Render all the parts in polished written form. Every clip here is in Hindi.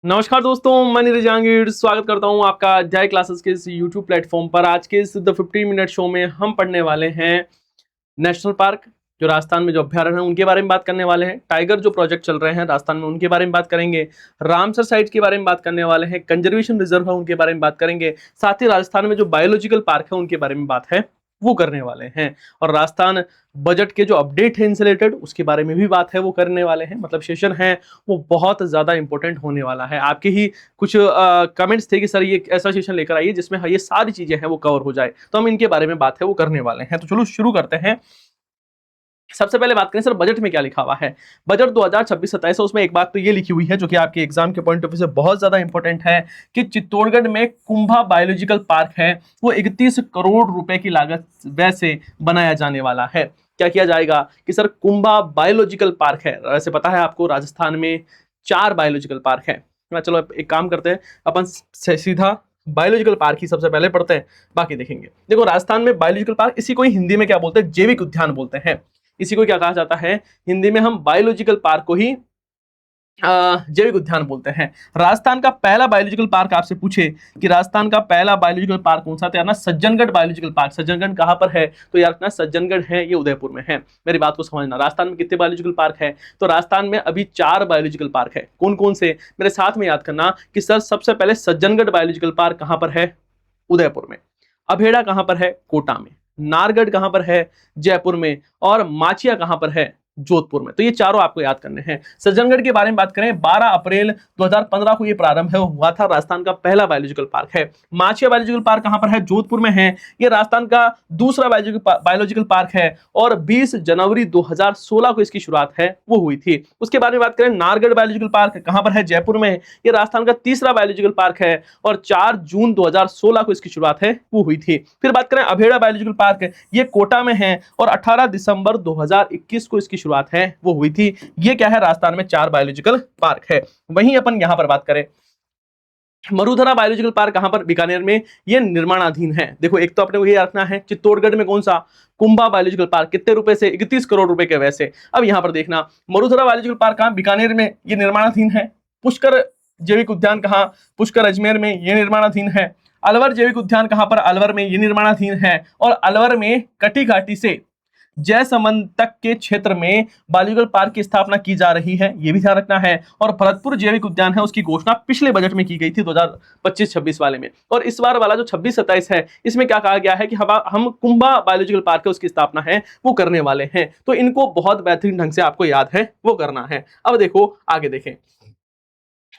नमस्कार दोस्तों, मैं नीरज जहांगीर स्वागत करता हूं आपका जय क्लासेस के इस यूट्यूब प्लेटफॉर्म पर। आज के इस द 15 मिनट शो में हम पढ़ने वाले हैं नेशनल पार्क, जो राजस्थान में जो अभ्यारण्य है उनके बारे में बात करने वाले हैं। टाइगर जो प्रोजेक्ट चल रहे हैं राजस्थान में उनके बारे में बात करेंगे। रामसर साइट के बारे में बात करने वाले हैं। कंजर्वेशन रिजर्व है उनके बारे में बात करेंगे। साथ ही राजस्थान में जो बायोलॉजिकल पार्क है उनके बारे में बात है वो करने वाले हैं। और राजस्थान बजट के जो अपडेट है इनसे रिलेटेड उसके बारे में भी बात है वो करने वाले हैं। मतलब सेशन है वो बहुत ज्यादा इंपॉर्टेंट होने वाला है। आपके ही कुछ कमेंट्स थे कि सर ये ऐसा सेशन लेकर आइए जिसमें ये सारी चीजें हैं वो कवर हो जाए, तो हम इनके बारे में बात है वो करने वाले हैं। तो चलो शुरू करते हैं। सबसे पहले बात करें सर बजट में क्या लिखा हुआ है। बजट 2026-27 है, उसमें एक बात तो ये लिखी हुई है जो कि आपके एग्जाम के पॉइंट ऑफ व्यू से बहुत ज्यादा इंपॉर्टेंट है कि चित्तौड़गढ़ में कुंभा बायोलॉजिकल पार्क है वो 31 करोड़ रुपए की लागत वैसे बनाया जाने वाला है। क्या किया जाएगा कि सर कुंभा बायोलॉजिकल पार्क है। वैसे पता है आपको राजस्थान में 4 बायोलॉजिकल पार्क है। चलो एक काम करते हैं, अपन सीधा बायोलॉजिकल पार्क ही सबसे पहले पढ़ते हैं, बाकी देखेंगे। देखो राजस्थान में बायोलॉजिकल पार्क, इसी को ही हिंदी में क्या बोलते हैं, जैविक उद्यान बोलते हैं। इसी को क्या कहा जाता है हिंदी में, हम बायोलॉजिकल पार्क को ही जैविक उद्यान बोलते हैं। राजस्थान का पहला बायोलॉजिकल पार्क आपसे पूछे कि राजस्थान का पहला बायोलॉजिकल पार्क कौन सा, तो यार ना सज्जनगढ़ बायोलॉजिकल पार्क। सज्जनगढ़ कहां पर है, तो यार ना सज्जनगढ़ है ये उदयपुर में है। मेरी बात को समझना, राजस्थान में कितने बायोलॉजिकल पार्क है, तो राजस्थान में अभी 4 बायोलॉजिकल पार्क है। कौन कौन से, मेरे साथ में याद करना कि सर सबसे पहले सज्जनगढ़ बायोलॉजिकल पार्क कहां पर है, उदयपुर में। अभेड़ा कहां पर है, कोटा में। नारगढ़ कहां पर है, जयपुर में। और माचिया कहां पर है, जोधपुर में। तो ये चारों आपको याद करने हैं। सज्जनगढ़ के बारे में बात करें, 12 अप्रैल 2015 को ये प्रारंभ है हुआ था, राजस्थान का पहला बायोलॉजिकल पार्क है। माचिया बायोलॉजिकल पार्क कहां पर है, जोधपुर में है। ये राजस्थान का दूसरा बायोलॉजिकल पार्क है और 20 जनवरी 2016 को इसकी शुरुआत है वो हुई थी। उसके बारे में बात करें, नारगढ़ बायोलॉजिकल पार्क कहां पर है, जयपुर में। ये राजस्थान का तीसरा बायोलॉजिकल पार्क है और 4 जून 2016 को इसकी शुरुआत है वो हुई थी। फिर बात करें अभेड़ा बायोलॉजिकल पार्क, ये कोटा में है और 18 दिसंबर 2021 को इसकी शुरुआत है वो हुई थी। ये क्या है, राजस्थान में 4 बायोलॉजिकल पार्क है। वहीं अपन यहां पर बात करें, मरुधरा बायोलॉजिकल पार्क कहां पर, बीकानेर में। ये निर्माणाधीन है। देखो एक तो अपने को ये रखना है चित्तौड़गढ़ में कौन सा, कुंभा बायोलॉजिकल पार्क, कितने रुपए से, 31 करोड़ रुपए के वैसे। अब यहां पर देखना मरुधरा बायोलॉजिकल पार्क कहां, बीकानेर में, ये निर्माणाधीन है। पुष्कर जैविक उद्यान कहां, पुष्कर अजमेर में, ये निर्माणाधीन है। अलवर जैविक उद्यान कहां पर, अलवर में, ये निर्माणाधीन है। और अलवर में कटी घाटी से जयसमंद तक के क्षेत्र में बायोलॉजिकल पार्क की स्थापना की जा रही है, यह भी ध्यान रखना है। और भरतपुर जैविक उद्यान है उसकी घोषणा पिछले बजट में की गई थी 2025-26 वाले में। और इस बार वाला जो 26-27 है इसमें क्या कहा गया है कि हम कुंभा बायोलॉजिकल पार्क है उसकी स्थापना है वो करने वाले हैं। तो इनको बहुत बेहतरीन ढंग से आपको याद है वो करना है। अब देखो आगे देखें,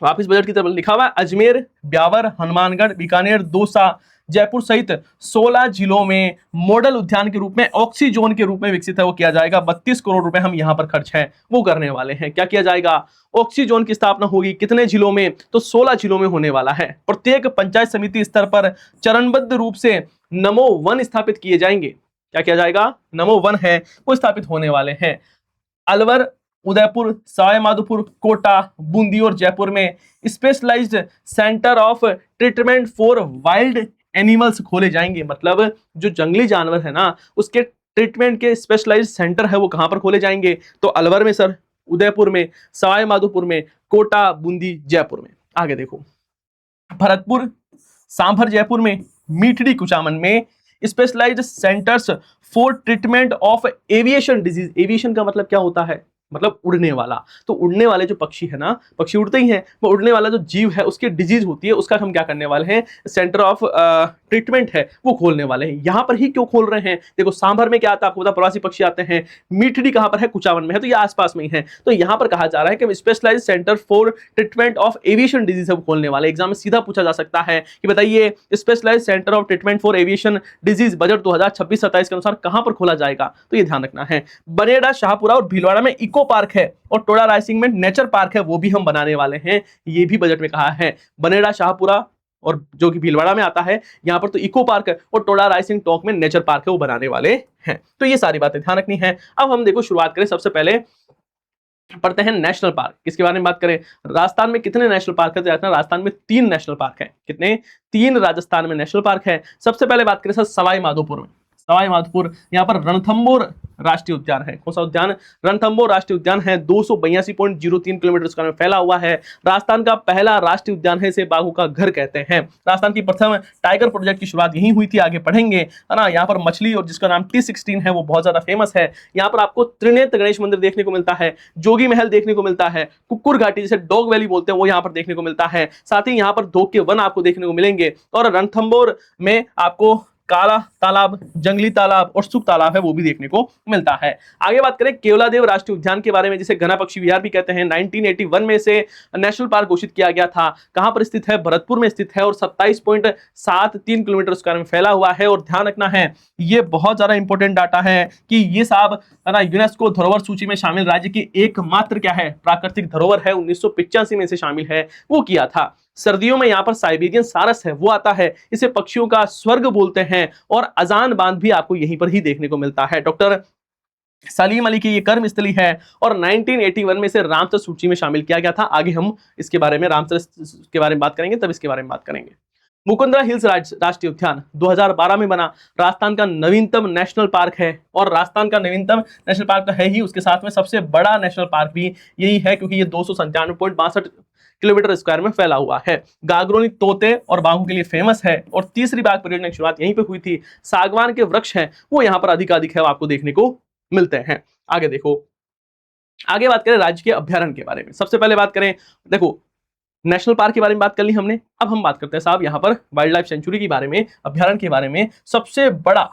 वापिस बजट की तरफ लिखा हुआ है, अजमेर, ब्यावर, हनुमानगढ़, बीकानेर, दौसा, जयपुर सहित 16 जिलों में मॉडल उद्यान के रूप में, ऑक्सीजोन के रूप में विकसित है वो किया जाएगा। 32 करोड़ रुपए हम यहां पर खर्च है वो करने वाले हैं। क्या किया जाएगा, ऑक्सीजोन की स्थापना होगी कितने जिलों में, तो 16 जिलों में होने वाला है। प्रत्येक पंचायत समिति स्तर पर चरणबद्ध रूप से नमो वन स्थापित किए जाएंगे। क्या किया जाएगा, नमो वन है वो स्थापित होने वाले हैं। अलवर, उदयपुर, सवाईमाधोपुर, कोटा, बूंदी और जयपुर में specialised centre of treatment for wild animals खोले जाएंगे। मतलब जो जंगली जानवर है ना उसके ट्रीटमेंट के स्पेशलाइज्ड सेंटर है वो कहां पर खोले जाएंगे, तो अलवर में सर, उदयपुर में, सवाईमाधोपुर में, कोटा, बूंदी, जयपुर में। आगे देखो, भरतपुर, सांभर जयपुर में, मीठड़ी कुचामन में specialised centres for treatment of aviation disease. Aviation का मतलब क्या होता है, मतलब उड़ने वाला। तो उड़ने वाले जो पक्षी है ना, पक्षी उड़ते ही हैं, वो उड़ने वाला जो जीव है उसकी डिजीज होती है उसका हम क्या करने वाले हैं, सेंटर ऑफ ट्रीटमेंट है वो खोलने वाले हैं। यहां पर ही क्यों खोल रहे हैं, देखो सांभर में क्या आता है आपको पता, प्रवासी पक्षी आते हैं। मीठड़ी कहां पर है, कुचामन में है, तो ये आसपास में ही है। तो यहां पर कहा जा रहा है कि specialised centre for treatment of aviation disease है वो खोलने वाले। एग्जाम में सीधा पूछा जा सकता है कि बताइए specialised centre of treatment for aviation disease budget 2026-27 के अनुसार कहां पर खोला जाएगा, तो ये ध्यान रखना है। बनेड़ा, शाहपुरा और भीलवाड़ा में इको पार्क है और टोडा रायसिंग में नेचर पार्क है वो भी हम बनाने वाले हैं, ये भी बजट में कहा है। बनेड़ा, शाहपुरा और जो कि भीलवाड़ा में आता है, यहां पर तो इको पार्क है और टोडा रायसिंग टोंक में नेचर पार्क है वो बनाने वाले हैं। तो ये सारी बातें ध्यान रखनी है। अब हम देखो शुरुआत करें, सबसे पहले पढ़ते हैं नेशनल पार्क। किसके बारे में बात करें, राजस्थान में कितने नेशनल पार्क है, राजस्थान में 3 नेशनल पार्क है। कितने, 3 राजस्थान में नेशनल पार्क है। सबसे पहले बात करें सर सवाई माधोपुर में। सवाई माधोपुर। यहाँ पर रणथंबोर राष्ट्रीय उद्यान है। कौन सा उद्यान? रणथंबोर राष्ट्रीय उद्यान है, 282.03 किलोमीटर स्क्वायर में फैला हुआ है। राजस्थान का पहला राष्ट्रीय उद्यान है, इसे बाघों का घर कहते हैं। राजस्थान की प्रथम टाइगर प्रोजेक्ट की शुरुआत यहीं हुई थी, आगे पढ़ेंगे, है ना। यहाँ पर मछली और जिसका नाम T16 है वो बहुत ज्यादा फेमस है। यहाँ पर आपको त्रिनेत्र गणेश मंदिर देखने को मिलता है, जोगी महल देखने को मिलता है, कुक्कुर घाटी जिसे डॉग वैली बोलते हैं वो यहाँ पर देखने को मिलता है। साथ ही यहाँ पर धोख के वन आपको देखने को मिलेंगे, और रणथंबोर में आपको काला तालाब, जंगली तालाब और सुख तालाब है वो भी देखने को मिलता है। आगे बात करें केवलादेव राष्ट्रीय उद्यान के बारे में, जिसे घना पक्षी विहार भी कहते हैं। 1981 में से नेशनल पार्क घोषित किया गया था। कहां पर स्थित है? भरतपुर में स्थित है, और 27.73 किलोमीटर स्क्वायर में फैला हुआ है। और ध्यान रखना है, ये बहुत ज्यादा इंपॉर्टेंट डाटा है कि ये साहब है ना यूनेस्को धरोहर सूची में शामिल राज्य की एकमात्र क्या है? प्राकृतिक धरोहर है। 1985 में से शामिल है, वो किया था। सर्दियों में यहाँ पर साइबेरियन सारस है वो आता है, इसे पक्षियों का स्वर्ग बोलते हैं। और अजान बांध भी आपको यहीं पर ही देखने को मिलता है। डॉक्टर सलीम अली की ये कर्म स्थली है, और 1981 में से रामसर सूची में शामिल किया गया था। आगे हम इसके बारे में, रामसर के बारे में बात करेंगे, तब इसके बारे में बात करेंगे। मुकुंदरा हिल्स राष्ट्रीय उद्यान 2012 में बना, राजस्थान का नवीनतम नेशनल पार्क है। और राजस्थान का नवीनतम नेशनल पार्क तो है ही, उसके साथ में सबसे बड़ा नेशनल पार्क भी यही है, क्योंकि ये 297.62 किलोमीटर स्क्वायर में फैला हुआ है। गागरोनी तोते और बाघों के लिए फेमस है, और तीसरी बाघ परियोजना की शुरुआत यहीं पे हुई थी। सागवान के वृक्ष हैं वो यहाँ पर अधिकाधिक है, वो आपको देखने को मिलते हैं। आगे देखो, आगे बात करें राज्य के अभ्यारण्य के बारे में। सबसे पहले बात करें, देखो नेशनल पार्क के बारे में बात कर ली हमने, अब हम बात करते हैं साहब यहाँ पर वाइल्ड लाइफ सेंचुरी के बारे में, अभ्यारण्य के बारे में। सबसे बड़ा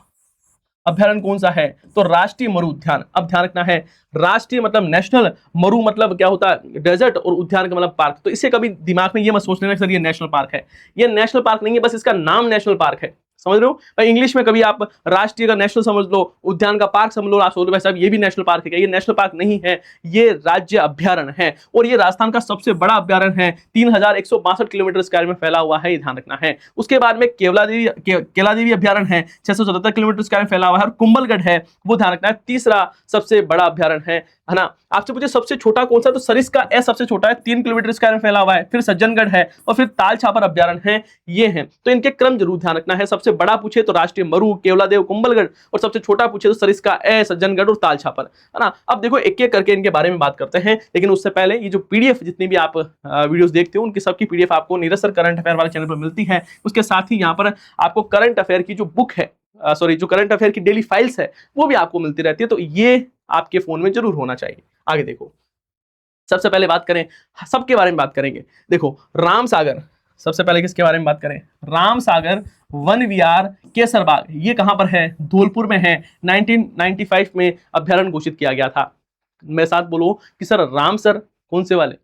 अभ्यारण्य कौन सा है? तो राष्ट्रीय मरु उद्यान। अब ध्यान रखना है, राष्ट्रीय मतलब नेशनल, मरु मतलब क्या होता है? डेजर्ट, और उद्यान का मतलब पार्क। तो इसे कभी दिमाग में ये मत सोच लेना सर ये नेशनल पार्क है। ये नेशनल पार्क नहीं है, बस इसका नाम नेशनल पार्क है, समझ रहे हो भाई। इंग्लिश में कभी आप राष्ट्रीय का नेशनल समझ लो, उद्यान का पार्क समझ लो, आप सोच लो भाई साहब ये भी नेशनल पार्क है। ये नेशनल पार्क नहीं है, ये राज्य अभ्यारण्य है। और ये राजस्थान का सबसे बड़ा अभ्यारण्य है, 3162 किलोमीटर स्क्वायर में फैला हुआ है, ये ध्यान रखना है। उसके बाद में केवलादेवी अभ्यारण्य है, 677 किलोमीटर स्क्वायर में फैला हुआ है। और कुंभलगढ़ है, वो ध्यान रखना है, तीसरा सबसे बड़ा अभ्यारण्य है ना। आपसे पूछे सबसे छोटा कौन सा? तो सरिस्का ए सबसे छोटा है, 3 किलोमीटर स्क्वायर में फैला हुआ है। फिर सज्जनगढ़ है, और फिर ताल छापर अभ्यारण्य है, ये है। तो इनके क्रम जरूर ध्यान रखना है। सबसे बड़ा पूछे तो राष्ट्रीय मरु, केवलादेव, कुंभलगढ़, और सबसे छोटा पूछे तो सरिस्का ए, सज्जनगढ़ और ताल छापर, है ना। अब देखो एक एक करके इनके बारे में बात करते हैं, लेकिन उससे पहले ये जो पीडीएफ जितनी भी आप वीडियोस देखते हो उनकी सबकी पीडीएफ आपको निरस्तर करंट अफेयर वाले चैनल पर मिलती है। उसके साथ ही यहाँ पर आपको करंट अफेयर की जो बुक है, जो करंट अफेयर की डेली फाइल्स है वो भी आपको मिलती रहती है। तो ये आपके फोन में जरूर होना चाहिए। आगे देखो, सबसे पहले बात करें, सबके बारे में बात करेंगे। देखो राम सागर, सबसे पहले किसके बारे में बात करें? राम सागर वन विहार केसरबाग, ये कहां पर है? धौलपुर में है। 1995 में अभ्यारण्य घोषित किया गया था। मेरे साथ बोलो कि सर राम सर कौन से वाले?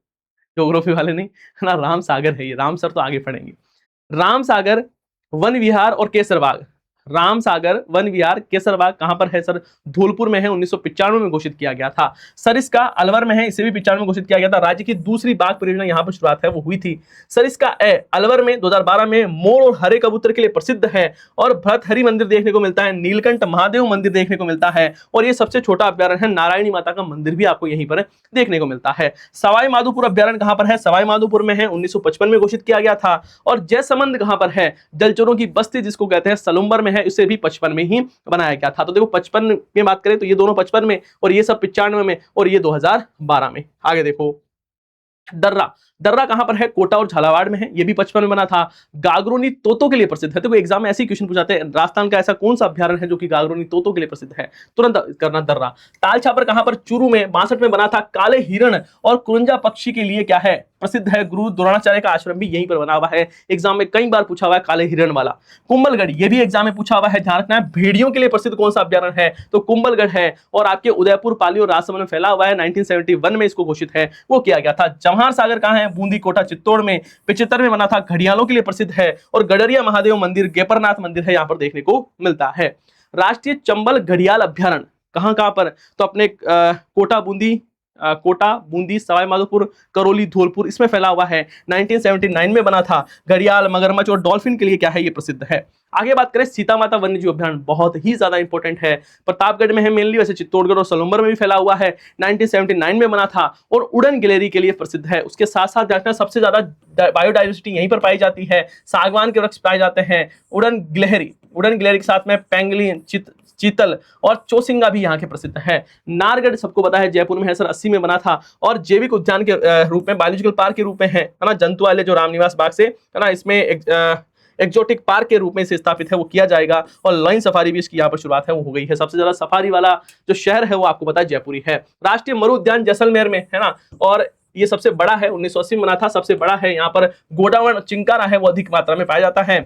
ज्योग्राफी वाले नहीं, है ना, राम सागर है ये। राम सर तो आगे पढ़ेंगे। राम सागर वन विहार और केसरबाग, राम सागर वन विहार केसरबाग कहां पर है सर? धौलपुर में है, 1995 में घोषित किया गया था। सरिस्का अलवर में है, इसे भी 95 में घोषित किया गया था। राज्य की दूसरी बाघ परियोजना यहां पर शुरुआत है वो हुई थी। सरिस्का ए अलवर में 2012 में मोर और हरे कबूतर के लिए प्रसिद्ध है, और भरतहरि मंदिर देखने को मिलता है, नीलकंठ महादेव मंदिर देखने को मिलता है, और ये सबसे छोटा अभ्यारण्य है। नारायणी माता का मंदिर भी आपको यहीं पर देखने को मिलता है। सवाई माधोपुर अभ्यारण्य कहां पर है? सवाई माधोपुर में है, 1955 में घोषित किया गया था। और जयसमंद कहां पर है? जलचरों की बस्ती जिसको कहते हैं, सलुम्बर में है, इसे भी 55 में ही बनाया गया था। तो देखो 55 में बात करें तो ये दोनों 55 में, और ये सब 95 में, और ये 2012 में। आगे देखो दर्रा, दर्रा कहां पर है? कोटा और झालावाड़ में है, ये भी 55 में बना था। गागरोनी तोतों के लिए प्रसिद्ध है। देखो एग्जाम में ऐसे क्वेश्चन पूछाते हैं, राजस्थान का ऐसा कौन सा अभ्यारण्य है जो कि गागरोनी तोतों के लिए प्रसिद्ध है? तुरंत करना दर्रा। ताल छापर कहां पर? चूरू में 62 में बना था। काले हिरण और कुरंजा पक्षी के लिए क्या है? प्रसिद्ध है। गुरु द्रोणाचार्य का आश्रम भी यहीं पर बना हुआ है। एग्जाम में कई बार पूछा हुआ है काले हिरण वाला। कुंभलगढ़, ये भी एग्जाम में पूछा हुआ है, ध्यान रखना है। भेड़ियों के लिए प्रसिद्ध कौन सा अभ्यारण्य है? तो कुंभलगढ़ है, और आपके उदयपुर, पाली और राजसमंद में फैला हुआ है। 1971 में इसको घोषित है वो किया गया था। जवाहर सागर कहां है? बूंदी, कोटा, चित्तौड़ में। 75 में बना था। घड़ियालों के लिए प्रसिद्ध है, और गडरिया महादेव मंदिर, गेपरनाथ मंदिर है, यहां पर देखने को मिलता है। राष्ट्रीय चंबल घड़ियाल अभ्यारण्य कहां कहां पर? तो अपने कोटा, बूंदी, सवाई माधोपुर, करौली, धौलपुर, इसमें फैला हुआ है। 1979 में बना था। घड़ियाल, मगरमच्छ और डॉल्फिन के लिए क्या है? ये प्रसिद्ध है। आगे बात करें सीता माता वन्यजीव अभ्यारण्य, बहुत ही ज्यादा इंपॉर्टेंट है। प्रतापगढ़ में है मेनली, वैसे चित्तौड़गढ़ और सलुम्बर में भी फैला हुआ है। 1979 में बना था, और उड़न गिलहरी के लिए प्रसिद्ध है। उसके साथ साथ देखना सबसे ज्यादा बायोडाइवर्सिटी यहीं पर पाई जाती है। सागवान के वृक्ष पाए जाते हैं। उड़न गिलहरी के साथ में पेंगलिन, चीतल और चौसिंगा भी यहाँ के प्रसिद्ध है। नारगढ़ सबको पता है जयपुर में है सर, 80 में बना था और जैविक उद्यान के रूप में, बायोलॉजिकल पार्क के रूप में है ना, जंतुआलय जो रामनिवास बाग से है ना, इसमें एक्जोटिक पार्क के रूप में इसे स्थापित है, वो किया जाएगा। और लाइन सफारी भी इसकी यहाँ पर शुरुआत है वो हो गई है। सबसे ज्यादा सफारी वाला जो शहर है वो आपको पता है जयपुरी है। राष्ट्रीय मरु उद्यान जैसलमेर में है ना, और ये सबसे बड़ा है, 1980 में बना था, सबसे बड़ा है। यहाँ पर गोडावण चिंकारा है वो अधिक मात्रा में पाया जाता है।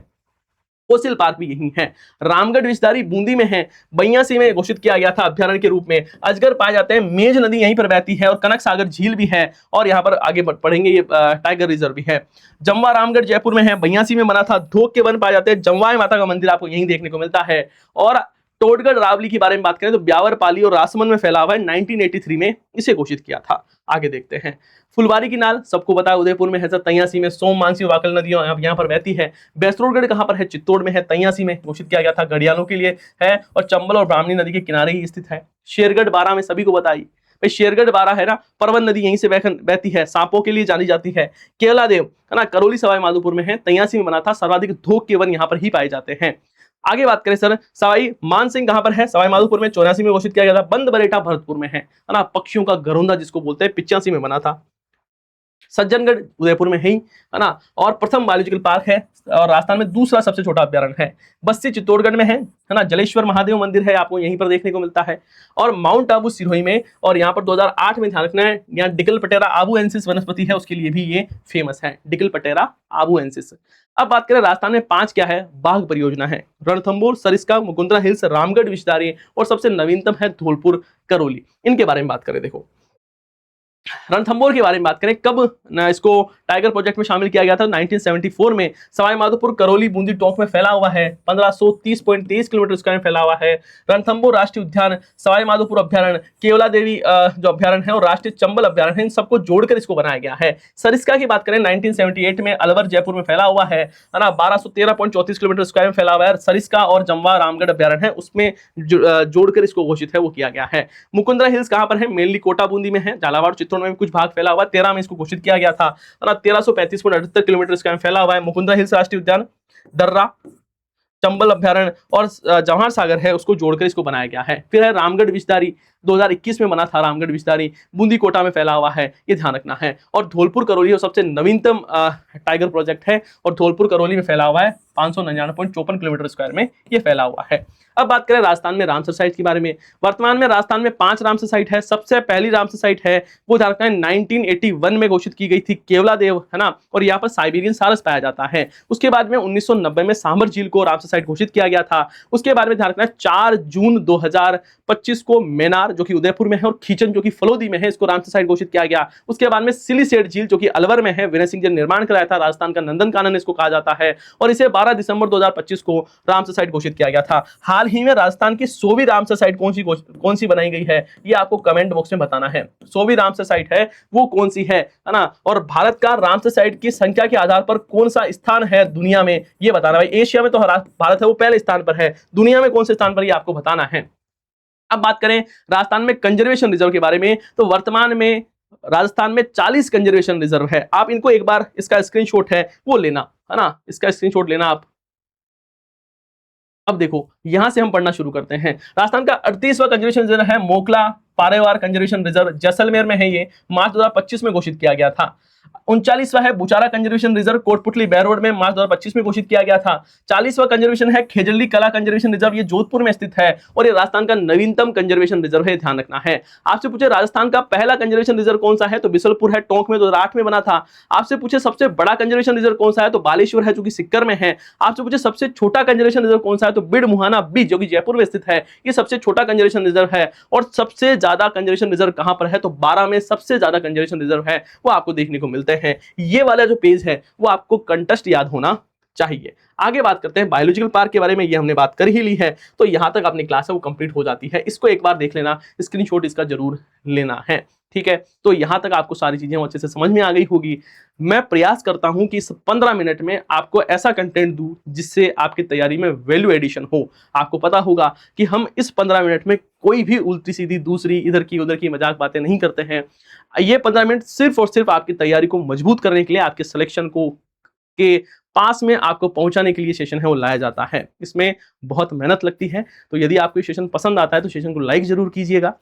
फोसिल पार्क भी यही है। रामगढ़ विषधारी बूंदी में है, 82 में घोषित किया गया था अभ्यारण्य के रूप में। अजगर पाए जाते हैं, मेज नदी यहीं पर बहती है और कनक सागर झील भी है, और यहाँ पर आगे पढ़ेंगे ये टाइगर रिजर्व भी है। जमवा रामगढ़ जयपुर में है, 82 में बना था। धोक के वन पाए जाते हैं, जमवाई माता का मंदिर आपको यहीं देखने को मिलता है। और टोडगढ़ रावली की बारे में बात करें तो ब्यावर पाली और राजसमंद में फैला हुआ है, 1983 में इसे घोषित किया था। आगे देखते हैं। फुलवारी की नाल सबको पता है उदयपुर में है सर, 83 में। सोम, मानसी, वाकल नदियां यहाँ पर बहती है। बैसरोडगढ़ कहाँ पर है? चित्तौड़ में है, 83 में घोषित किया गया था, घड़ियालों के लिए है और चंबल और ब्राह्मणी नदी के किनारे ही स्थित है। शेरगढ़ 12 में सभी को बताई भाई, शेरगढ़ 12 है ना, परवन नदी यहीं से बहती है, सांपों के लिए जानी जाती है। केवलादेव है ना, करौली सवाई माधोपुर में है, 83 में बना था। सर्वाधिक धोक के वन यहाँ पर ही पाए जाते हैं। आगे बात करें सर, सवाई मानसिंह कहां पर है? सवाई माधोपुर में, 84 में घोषित किया गया था। बंद बरेटा भरतपुर में है ना, पक्षियों का घरौंदा जिसको बोलते हैं, 85 में बना था। सज्जनगढ़ उदयपुर में है ना, और प्रथम बायोलॉजिकल पार्क है और राजस्थान में दूसरा सबसे छोटा अभ्यारण्य है। बस्सी चित्तौड़गढ़ में है ना, जलेश्वर महादेव मंदिर है, आपको यहीं पर देखने को मिलता है। और माउंट आबू सिरोही में, और यहाँ पर 2008 में ध्यान रखना है, यहाँ डिकल पटेरा आबूएंसिस वनस्पति है, उसके लिए भी ये फेमस है, डिकल पटेरा आबूएंसिस। अब बात करें राजस्थान में 5 क्या है, बाघ परियोजना है। रणथंबोर, सरिस्का, मुकुंदरा हिल्स, रामगढ़ विषधारी और सबसे नवीनतम है धौलपुर करौली। इनके बारे में बात करें, देखो रणथंबोर के बारे में बात करें, कब इसको टाइगर प्रोजेक्ट में शामिल किया गया था? 1974 में। सवाई माधोपुर, करौली, बूंदी टोंक में फैला हुआ है, 1530.23 किलोमीटर स्क्वायर में फैला हुआ है। रणथंबोर राष्ट्रीय उद्यान, सवाई माधोपुर अभ्यारण्य, केवला देवी जो अभ्यारण्य है और राष्ट्रीय चंबल अभ्यारण्य है, इन सबको जोड़कर इसको बनाया गया है। सरिस्का की बात करें, 1978 में अलवर जयपुर में फैला हुआ है ना, 1213.34 किलोमीटर स्क्वायर में फैला हुआ है। सरिस्का और जमवा रामगढ़ अभ्यारण्य है, उसमें जोड़कर इसको घोषित है वो किया गया है। मुकुंदरा हिल्स कहां पर है? मेनली कोटा बूंदी में है, झालावाड़ चित्तौड़ में कुछ भाग फैला हुआ है। 13 में इसको घोषित किया गया था ना, 1335.78 किलोमीटर इसका फैला हुआ है। मुकुंदरा हिल्स राष्ट्रीय उद्यान, दर्रा, चंबल अभ्यारण्य और जवाहर सागर है, उसको जोड़कर इसको बनाया गया है। फिर है रामगढ़ विषधारी, 2021 में बना था रामगढ़ विषधारी, बूंदी कोटा में फैला हुआ है, ये ध्यान रखना है। और धौलपुर करौली सबसे नवीनतम टाइगर प्रोजेक्ट है और धौलपुर करौली में फैला हुआ है, 599.54 किलोमीटर स्क्वायर में ये फैला हुआ है। अब बात करें राजस्थान में रामसर साइट के बारे में। वर्तमान में राजस्थान में 5 रामसर साइट है। सबसे पहली रामसर साइट है वो ध्यान रखना है 1981 में घोषित की गई थी, केवलादेव है ना, और यहाँ पर साइबेरियन सारस पाया जाता है। उसके बाद में 1990 में सांभर झील को रामसर साइट घोषित किया गया था। उसके बाद में ध्यान रखना है 4 जून 2025 को मेनार जो कि उदयपुर में है और खीचन जो कि फलोदी में है, इसको रामसर साइट घोषित किया गया। उसके बाद में सिलीसेट झील जो कि अलवर में है, विनय सिंह जी ने निर्माण कराया था, राजस्थान का नंदन कानन इसको कहा जाता है, और इसे 12 दिसंबर 2025 को रामसर साइट घोषित किया गया था। हाल ही में राजस्थान की 100वीं रामसर साइट कौन सी बनाई गई है, ये आपको कमेंट बॉक्स में बताना है। 100वीं रामसर साइट है वो कौन सी है ना, और भारत का रामसर साइट की संख्या के आधार पर कौन सा स्थान है दुनिया में, ये बताना भाई। एशिया में तो भारत है वो पहले स्थान पर है, दुनिया में कौन से स्थान पर ये आपको बताना है। अब बात करें राजस्थान में कंजर्वेशन रिजर्व के बारे में, तो वर्तमान में राजस्थान में 40 कंजर्वेशन रिजर्व है। आप इनको एक बार इसका स्क्रीनशॉट है वो लेना है ना, इसका स्क्रीनशॉट लेना आप। अब देखो यहां से हम पढ़ना शुरू करते हैं। राजस्थान का 38वां कंजर्वेशन रिजर्व है मोकला पारेवार कंजर्वेशन रिजर्व, जैसलमेर में है, ये मार्च 2025 में घोषित किया गया था। 39वां है बुचारा कंजर्वेशन रिजर्व, कोटपुतली बैरोड में, मार्च 2025 में घोषित किया गया था। 40वां कंजर्वेशन है खेजड़ी कला कंजर्वेशन रिजर्व, ये जोधपुर में स्थित है और ये राजस्थान का नवीनतम कंजर्वेशन रिजर्व है, ध्यान रखना है। आपसे पूछे राजस्थान का पहला कंजर्वेशन रिजर्व कौन सा है, तो बिसलपुर है, टोंक में 2008 में बना था। आपसे पूछे सबसे बड़ा कंजर्वेशन रिजर्व कौन सा है, तो बालेश्वर है जो कि सिक्कर में है। आपसे पूछे सबसे छोटा कंजर्वेशन रिजर्व कौन सा है, तो बिड़ मुहाना बी जो कि जयपुर में स्थित है, ये सबसे छोटा कंजर्वेशन रिजर्व है। और सबसे ज्यादा कंजर्वेशन रिजर्व कहां पर है, तो 12 में सबसे ज्यादा कंजर्वेशन रिजर्व है वो आपको देखने को मिलते हैं। ये वाला जो पेज है वो आपको कंटेस्ट याद होना चाहिए। आगे बात करते हैं बायोलॉजिकल पार्क के बारे में, ये हमने बात कर ही ली है, तो यहां तक अपनी क्लास है वो कंप्लीट हो जाती है। इसको एक बार देख लेना, स्क्रीनशॉट इसका जरूर लेना है, ठीक है। तो यहां तक आपको सारी चीजें अच्छे से समझ में आ गई होगी। मैं प्रयास करता हूं कि इस 15 मिनट में आपको ऐसा कंटेंट दूं जिससे आपकी तैयारी में वैल्यू एडिशन हो। आपको पता होगा कि हम इस 15 मिनट में कोई भी उल्टी सीधी दूसरी इधर की उधर की मजाक बातें नहीं करते हैं। ये 15 मिनट सिर्फ और सिर्फ आपकी तैयारी को मजबूत करने के लिए, आपके सिलेक्शन को के पास में आपको पहुंचाने के लिए सेशन है वो लाया जाता है। इसमें बहुत मेहनत लगती है, तो यदि आपको ये सेशन पसंद आता है तो सेशन को लाइक जरूर कीजिएगा,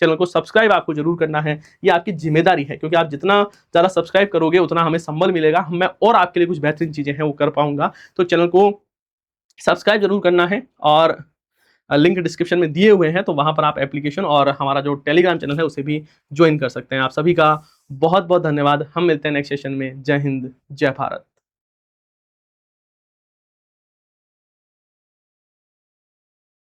चैनल को सब्सक्राइब आपको जरूर करना है, ये आपकी जिम्मेदारी है, क्योंकि आप जितना ज़्यादा सब्सक्राइब करोगे उतना हमें संबल मिलेगा, मैं और आपके लिए कुछ बेहतरीन चीज़ें हैं वो कर पाऊंगा। तो चैनल को सब्सक्राइब जरूर करना है, और लिंक डिस्क्रिप्शन में दिए हुए हैं, तो वहां पर आप एप्लीकेशन और हमारा जो टेलीग्राम चैनल है उसे भी ज्वाइन कर सकते हैं। आप सभी का बहुत बहुत धन्यवाद। हम मिलते हैं नेक्स्ट सेशन में। जय हिंद, जय भारत।